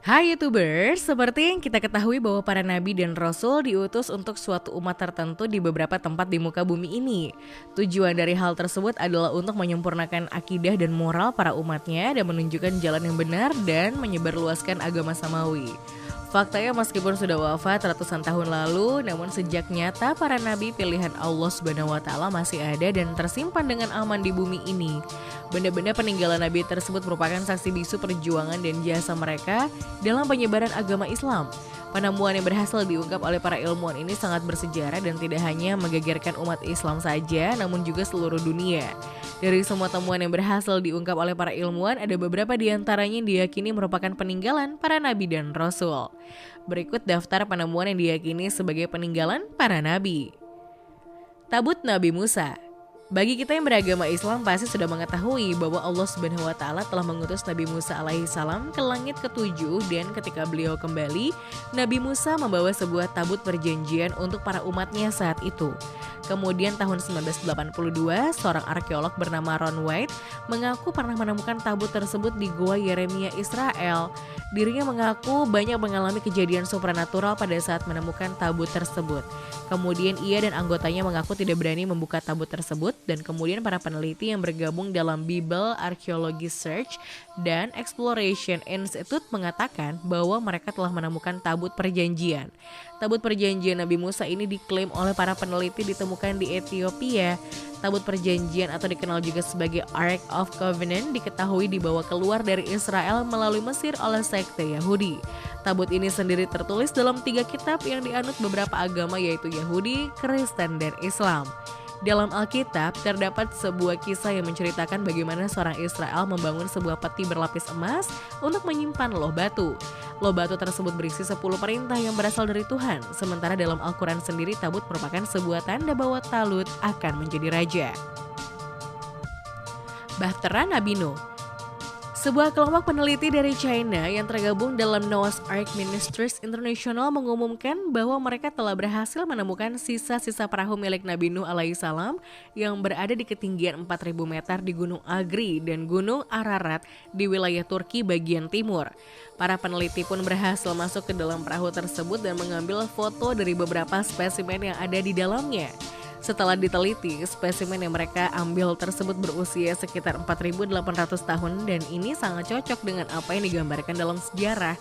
Hai YouTubers, seperti yang kita ketahui bahwa para nabi dan rasul diutus untuk suatu umat tertentu di beberapa tempat di muka bumi ini. Tujuan dari hal tersebut adalah untuk menyempurnakan akidah dan moral para umatnya dan menunjukkan jalan yang benar dan menyebarluaskan agama samawi. Faktanya meskipun sudah wafat ratusan tahun lalu, namun sejak nyata para nabi pilihan Allah SWT masih ada dan tersimpan dengan aman di bumi ini. Benda-benda peninggalan nabi tersebut merupakan saksi bisu perjuangan dan jasa mereka dalam penyebaran agama Islam. Penemuan yang berhasil diungkap oleh para ilmuwan ini sangat bersejarah dan tidak hanya menggegerkan umat Islam saja, namun juga seluruh dunia. Dari semua temuan yang berhasil diungkap oleh para ilmuwan, ada beberapa di antaranya yang diyakini merupakan peninggalan para nabi dan rasul. Berikut daftar penemuan yang diyakini sebagai peninggalan para nabi. Tabut Nabi Musa. Bagi kita yang beragama Islam pasti sudah mengetahui bahwa Allah SWT telah mengutus Nabi Musa alaihissalam ke langit ketujuh, dan ketika beliau kembali, Nabi Musa membawa sebuah tabut perjanjian untuk para umatnya saat itu. Kemudian tahun 1982, seorang arkeolog bernama Ron White mengaku pernah menemukan tabut tersebut di Gua Yeremia, Israel. Dirinya mengaku banyak mengalami kejadian supranatural pada saat menemukan tabut tersebut. Kemudian ia dan anggotanya mengaku tidak berani membuka tabut tersebut, dan kemudian para peneliti yang bergabung dalam Bible Archaeology Search dan Exploration Institute mengatakan bahwa mereka telah menemukan tabut perjanjian. Tabut perjanjian Nabi Musa ini diklaim oleh para peneliti ditemukan di Ethiopia. Tabut perjanjian atau dikenal juga sebagai Ark of Covenant diketahui dibawa keluar dari Israel melalui Mesir oleh sekte Yahudi. Tabut ini sendiri tertulis dalam 3 kitab yang dianut beberapa agama, yaitu Yahudi, Kristen, dan Islam. Dalam Alkitab terdapat sebuah kisah yang menceritakan bagaimana seorang Israel membangun sebuah peti berlapis emas untuk menyimpan loh batu. Loh batu tersebut berisi 10 perintah yang berasal dari Tuhan. Sementara dalam Al-Quran sendiri tabut merupakan sebuah tanda bahwa Talut akan menjadi raja. Bahtera Nabi Nuh. Sebuah kelompok peneliti dari China yang tergabung dalam Noah's Ark Ministries International mengumumkan bahwa mereka telah berhasil menemukan sisa-sisa perahu milik Nabi Nuh alaihissalam yang berada di ketinggian 4.000 meter di Gunung Agri dan Gunung Ararat di wilayah Turki bagian timur. Para peneliti pun berhasil masuk ke dalam perahu tersebut dan mengambil foto dari beberapa spesimen yang ada di dalamnya. Setelah diteliti, spesimen yang mereka ambil tersebut berusia sekitar 4.800 tahun dan ini sangat cocok dengan apa yang digambarkan dalam sejarah,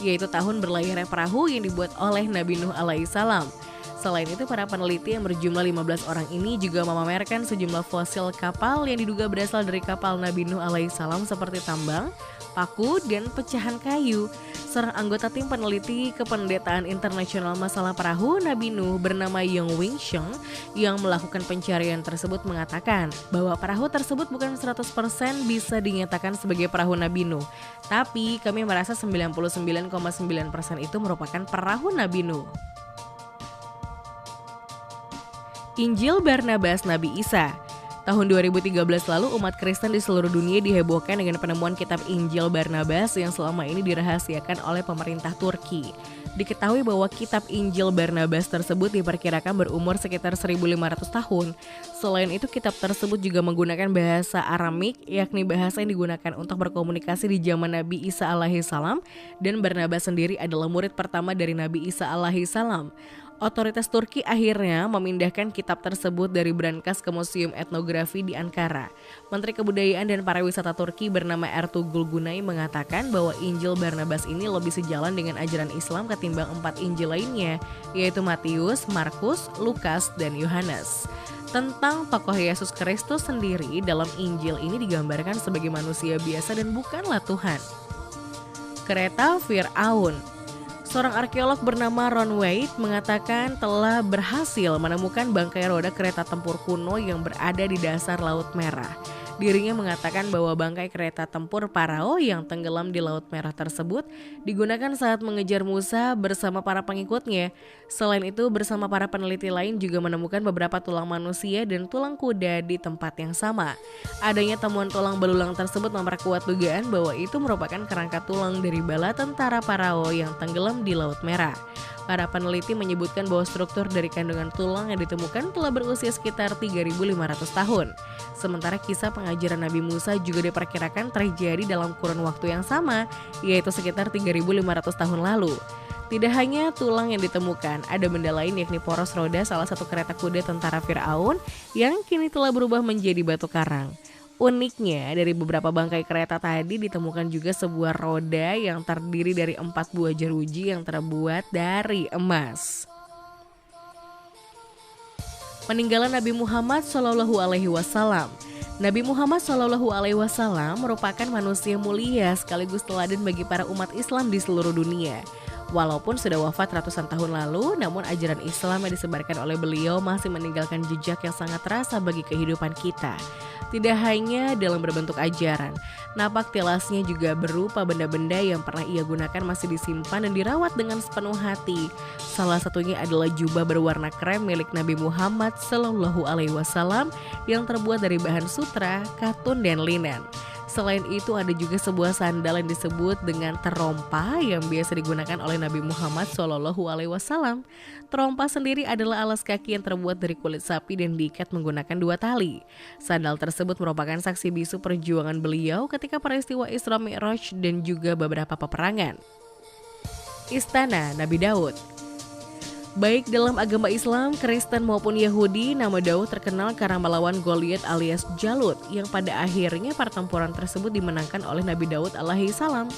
yaitu tahun berlayarnya perahu yang dibuat oleh Nabi Nuh alaihissalam. Selain itu, para peneliti yang berjumlah 15 orang ini juga memamerkan sejumlah fosil kapal yang diduga berasal dari kapal Nabi Nuh alaihissalam seperti tambang, paku, dan pecahan kayu. Seorang anggota tim peneliti kependetaan internasional masalah perahu Nabi Nuh bernama Yong Wing Sheng yang melakukan pencarian tersebut mengatakan bahwa perahu tersebut bukan 100% bisa dinyatakan sebagai perahu Nabi Nuh, tapi kami merasa 99,9% itu merupakan perahu Nabi Nuh. Injil Barnabas Nabi Isa. Tahun 2013 lalu umat Kristen di seluruh dunia dihebohkan dengan penemuan kitab Injil Barnabas yang selama ini dirahasiakan oleh pemerintah Turki. Diketahui bahwa kitab Injil Barnabas tersebut diperkirakan berumur sekitar 1.500 tahun. Selain itu, kitab tersebut juga menggunakan bahasa Aramik, yakni bahasa yang digunakan untuk berkomunikasi di zaman Nabi Isa alaihissalam, dan Barnabas sendiri adalah murid pertama dari Nabi Isa alaihissalam. Otoritas Turki akhirnya memindahkan kitab tersebut dari brankas ke Museum Etnografi di Ankara. Menteri Kebudayaan dan Pariwisata Turki bernama Ertuğrul Günay mengatakan bahwa Injil Barnabas ini lebih sejalan dengan ajaran Islam ketimbang 4 Injil lainnya, yaitu Matius, Markus, Lukas, dan Yohanes. Tentang tokoh Yesus Kristus sendiri, dalam Injil ini digambarkan sebagai manusia biasa dan bukanlah Tuhan. Kereta Fir'aun. Seorang arkeolog bernama Ron White mengatakan telah berhasil menemukan bangkai roda kereta tempur kuno yang berada di dasar Laut Merah. Dirinya mengatakan bahwa bangkai kereta tempur Parao yang tenggelam di Laut Merah tersebut digunakan saat mengejar Musa bersama para pengikutnya. Selain itu, bersama para peneliti lain juga menemukan beberapa tulang manusia dan tulang kuda di tempat yang sama. Adanya temuan tulang belulang tersebut memperkuat dugaan bahwa itu merupakan kerangka tulang dari bala tentara Parao yang tenggelam di Laut Merah. Para peneliti menyebutkan bahwa struktur dari kandungan tulang yang ditemukan telah berusia sekitar 3.500 tahun. Sementara kisah pengajaran Nabi Musa juga diperkirakan terjadi dalam kurun waktu yang sama, yaitu sekitar 3.500 tahun lalu. Tidak hanya tulang yang ditemukan, ada benda lain yakni poros roda salah satu kereta kuda tentara Firaun yang kini telah berubah menjadi batu karang. Uniknya, dari beberapa bangkai kereta tadi ditemukan juga sebuah roda yang terdiri dari 4 buah jeruji yang terbuat dari emas. Peninggalan Nabi Muhammad SAW. Nabi Muhammad SAW merupakan manusia mulia sekaligus teladan bagi para umat Islam di seluruh dunia. Walaupun sudah wafat ratusan tahun lalu, namun ajaran Islam yang disebarkan oleh beliau masih meninggalkan jejak yang sangat terasa bagi kehidupan kita. Tidak hanya dalam berbentuk ajaran, napak tilasnya juga berupa benda-benda yang pernah ia gunakan masih disimpan dan dirawat dengan sepenuh hati. Salah satunya adalah jubah berwarna krem milik Nabi Muhammad SAW yang terbuat dari bahan sutra, katun, dan linen. Selain itu ada juga sebuah sandal yang disebut dengan terompa yang biasa digunakan oleh Nabi Muhammad SAW. Terompa sendiri adalah alas kaki yang terbuat dari kulit sapi dan diikat menggunakan 2 tali. Sandal tersebut merupakan saksi bisu perjuangan beliau ketika peristiwa Isra Mi'raj dan juga beberapa peperangan. Istana Nabi Daud. Baik dalam agama Islam, Kristen maupun Yahudi, nama Daud terkenal karena melawan Goliat alias Jalut yang pada akhirnya pertempuran tersebut dimenangkan oleh Nabi Daud alaihi salam.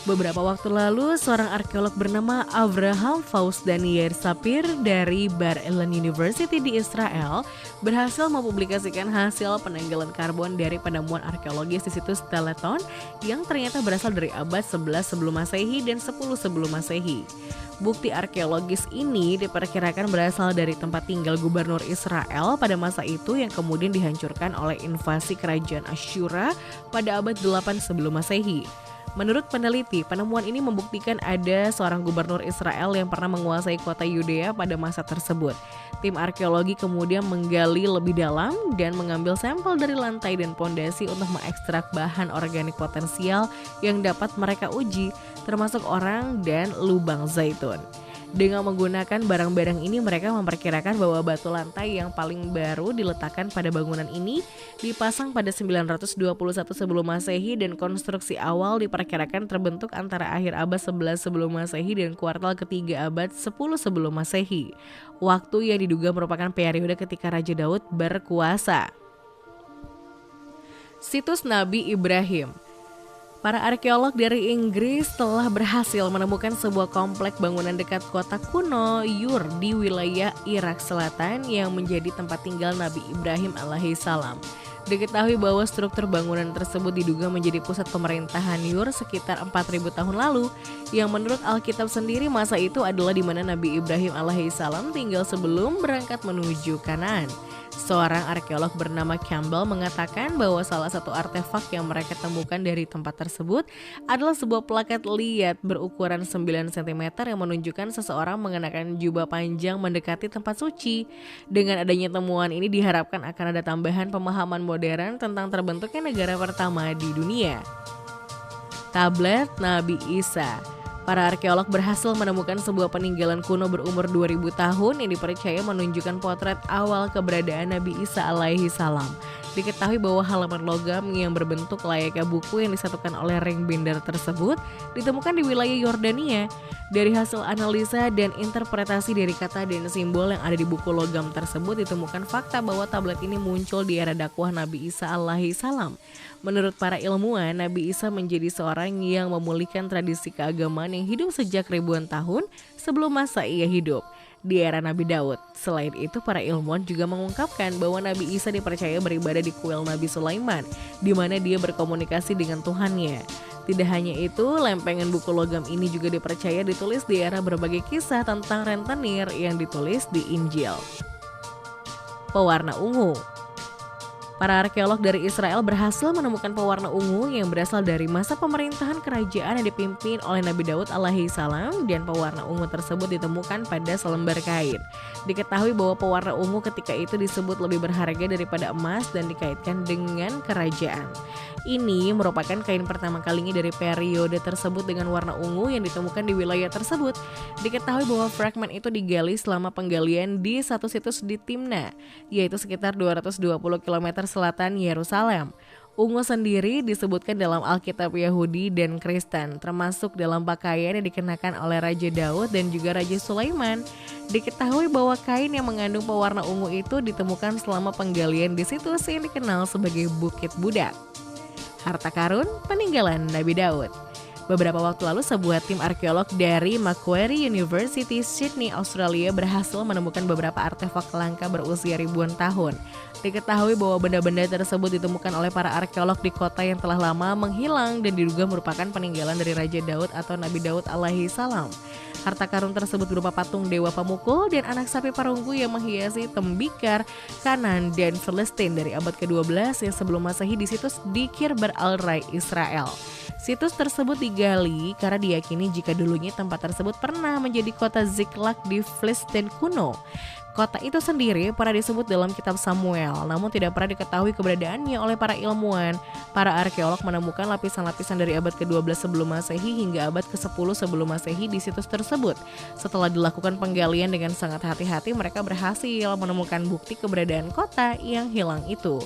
Beberapa waktu lalu, seorang arkeolog bernama Avraham Fauzan Yair Sapir dari Bar Ilan University di Israel berhasil mempublikasikan hasil penanggalan karbon dari penemuan arkeologis di situs Teleton yang ternyata berasal dari abad 11 sebelum Masehi dan 10 sebelum Masehi. Bukti arkeologis ini diperkirakan berasal dari tempat tinggal gubernur Israel pada masa itu yang kemudian dihancurkan oleh invasi kerajaan Asyura pada abad 8 sebelum Masehi. Menurut peneliti, penemuan ini membuktikan ada seorang gubernur Israel yang pernah menguasai kota Yudea pada masa tersebut. Tim arkeologi kemudian menggali lebih dalam dan mengambil sampel dari lantai dan pondasi untuk mengekstrak bahan organik potensial yang dapat mereka uji, termasuk orang dan lubang zaitun. Dengan menggunakan barang-barang ini, mereka memperkirakan bahwa batu lantai yang paling baru diletakkan pada bangunan ini dipasang pada 921 sebelum Masehi dan konstruksi awal diperkirakan terbentuk antara akhir abad 11 sebelum Masehi dan kuartal ketiga abad 10 sebelum Masehi. Waktu yang diduga merupakan periode ketika Raja Daud berkuasa. Situs Nabi Ibrahim. Para arkeolog dari Inggris telah berhasil menemukan sebuah komplek bangunan dekat kota kuno Ur di wilayah Irak Selatan yang menjadi tempat tinggal Nabi Ibrahim alaihissalam. Diketahui bahwa struktur bangunan tersebut diduga menjadi pusat pemerintahan Ur sekitar 4.000 tahun lalu, yang menurut Alkitab sendiri masa itu adalah di mana Nabi Ibrahim alaihissalam tinggal sebelum berangkat menuju Kanaan. Seorang arkeolog bernama Campbell mengatakan bahwa salah satu artefak yang mereka temukan dari tempat tersebut adalah sebuah plakat liat berukuran 9 cm yang menunjukkan seseorang mengenakan jubah panjang mendekati tempat suci. Dengan adanya temuan ini diharapkan akan ada tambahan pemahaman modern tentang terbentuknya negara pertama di dunia. Tablet Nabi Isa. Para arkeolog berhasil menemukan sebuah peninggalan kuno berumur 2000 tahun yang dipercaya menunjukkan potret awal keberadaan Nabi Isa alaihi salam. Diketahui bahwa halaman logam yang berbentuk layaknya buku yang disatukan oleh ring binder tersebut ditemukan di wilayah Yordania. Dari hasil analisa dan interpretasi dari kata dan simbol yang ada di buku logam tersebut ditemukan fakta bahwa tablet ini muncul di era dakwah Nabi Isa alaihi salam. Menurut para ilmuwan, Nabi Isa menjadi seorang yang memulihkan tradisi keagamaan yang hidup sejak ribuan tahun sebelum masa ia hidup di era Nabi Daud. Selain itu, para ilmuwan juga mengungkapkan bahwa Nabi Isa dipercaya beribadah di kuil Nabi Sulaiman, di mana dia berkomunikasi dengan Tuhannya. Tidak hanya itu, lempengan buku logam ini juga dipercaya ditulis di era berbagai kisah tentang rentenir yang ditulis di Injil. Pewarna ungu. Para arkeolog dari Israel berhasil menemukan pewarna ungu yang berasal dari masa pemerintahan kerajaan yang dipimpin oleh Nabi Daud alaihi salam, dan pewarna ungu tersebut ditemukan pada selembar kain. Diketahui bahwa pewarna ungu ketika itu disebut lebih berharga daripada emas dan dikaitkan dengan kerajaan. Ini merupakan kain pertama kalinya dari periode tersebut dengan warna ungu yang ditemukan di wilayah tersebut. Diketahui bahwa fragmen itu digali selama penggalian di satu situs di Timna, yaitu sekitar 220 km selatan Yerusalem. Ungu sendiri disebutkan dalam Alkitab Yahudi dan Kristen, termasuk dalam pakaian yang dikenakan oleh Raja Daud dan juga Raja Sulaiman. Diketahui bahwa kain yang mengandung pewarna ungu itu ditemukan selama penggalian di situs yang dikenal sebagai Bukit Budak. Harta karun peninggalan Nabi Daud. Beberapa waktu lalu sebuah tim arkeolog dari Macquarie University, Sydney, Australia berhasil menemukan beberapa artefak langka berusia ribuan tahun. Diketahui bahwa benda-benda tersebut ditemukan oleh para arkeolog di kota yang telah lama menghilang dan diduga merupakan peninggalan dari Raja Daud atau Nabi Daud alaihi salam. Harta karun tersebut berupa patung dewa pemukul dan anak sapi perunggu yang menghiasi tembikar Kanan dan Filistin dari abad ke-12 yang sebelum Masehi di situs di Kirber al-Rai, Israel. Situs tersebut digali karena diyakini jika dulunya tempat tersebut pernah menjadi kota Ziklag di Filistin kuno. Kota itu sendiri pernah disebut dalam kitab Samuel, namun tidak pernah diketahui keberadaannya oleh para ilmuwan. Para arkeolog menemukan lapisan-lapisan dari abad ke-12 sebelum Masehi hingga abad ke-10 sebelum Masehi di situs tersebut. Setelah dilakukan penggalian dengan sangat hati-hati, mereka berhasil menemukan bukti keberadaan kota yang hilang itu.